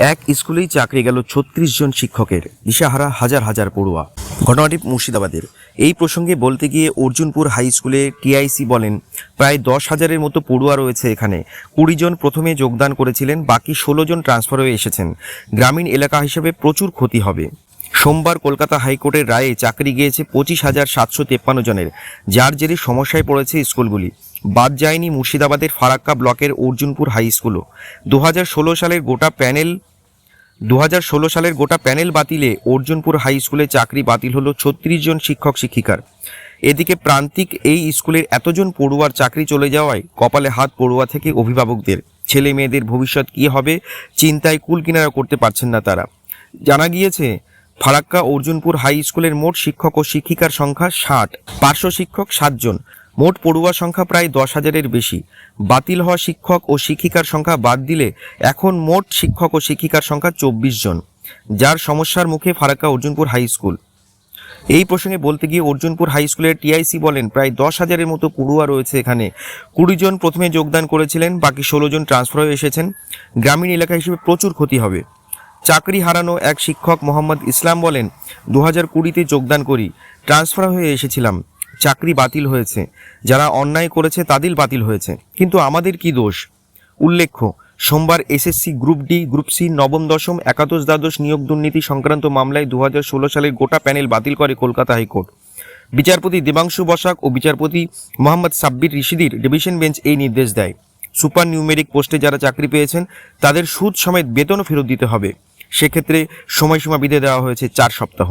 এক স্কুলেই চাকরি গেল ৩৬ জন শিক্ষকের, দিশাহারা হাজার হাজার পড়ুয়া। ঘটনাটি মুর্শিদাবাদের। এই প্রসঙ্গে বলতে গিয়ে অর্জুনপুর হাই স্কুলে টিআইসি বলেন, প্রায় ১০,০০০-এর মতো পড়ুয়া রয়েছে এখানে। ২০ জন প্রথমে যোগদান করেছিলেন, বাকি ১৬ জন ট্রান্সফার হয়ে এসেছেন। গ্রামীণ এলাকা হিসেবে প্রচুর ক্ষতি হবে। সোমবার কলকাতা হাইকোর্টের রায়ে চাকরি গিয়েছে ২৫,৭৫৩ জনের, যার জেরে সমস্যায় পড়েছে স্কুলগুলি। বাদ যায়নি মুর্শিদাবাদের ফারাক্কা ব্লকের অর্জুনপুর হাই স্কুলও। ২০১৬ সালের গোটা প্যানেল বাতিলে অর্জুনপুর হাই স্কুলে চাকরি বাতিল হলো ৩৬ জন শিক্ষক শিক্ষিকার। এদিকে প্রান্তিক এই স্কুলের এতজন পড়ুয়ার চাকরি চলে যাওয়ায় কপালে হাত পড়ুয়া থেকে অভিভাবকদের। ছেলে মেয়েদের ভবিষ্যৎ কী হবে চিন্তায় কুল কিনারা করতে পারছেন না তারা। জানা গিয়েছে, ফারাক্কা অর্জুনপুর হাই স্কুলের মোট শিক্ষক ও শিক্ষিকার সংখ্যা ৬০, পার্শ্ব শিক্ষক ৭ জন। মোট পড়ুয়া সংখ্যা প্রায় ১০,০০০-এর বেশি। বাতিল হওয়া শিক্ষক ও শিক্ষিকার সংখ্যা বাদ দিলে এখন মোট শিক্ষক ও শিক্ষিকার সংখ্যা ২৪ জন, যার সমস্যার মুখে ফারাক্কা অর্জুনপুর হাই স্কুল। এই প্রসঙ্গে বলতে গিয়ে অর্জুনপুর হাই স্কুলের টিআইসি বলেন, প্রায় ১০,০০০-এর মতো পড়ুয়া রয়েছে এখানে। ২০ জন প্রথমে যোগদান করেছিলেন, বাকি ১৬ জন ট্রান্সফার হয়ে এসেছেন। গ্রামীণ এলাকা হিসেবে প্রচুর ক্ষতি হবে। চাকরি হারানো এক শিক্ষক মোহাম্মদ ইসলাম বলেন, ২০২০-তে যোগদান করি, ট্রান্সফার হয়ে এসেছিলাম, চাকরি বাতিল হয়েছে। যারা অন্যায় করেছে তাদের বাতিল হয়েছে, কিন্তু আমাদের কি দোষ? উল্লেখ্য, সোমবার SSC group D, group C, নবম দশম, একাদশ দ্বাদশ নিয়োগ দুর্নীতি সংক্রান্ত মামলায় ২০১৬ সালের গোটা প্যানেল বাতিল করে কলকাতা হাইকোর্ট। বিচারপতি দেবাংশু বসাক ও বিচারপতি মোহাম্মদ সাব্বির ঋষিদির ডিভিশন বেঞ্চ এই নির্দেশ দেয়। সুপার নিউমেরিক পোস্টে যারা চাকরি পেয়েছেন তাদের সুদ সমেত বেতনও ফেরত দিতে হবে। সেক্ষেত্রে সময়সীমা বেঁধে দেওয়া হয়েছে ৪ সপ্তাহ।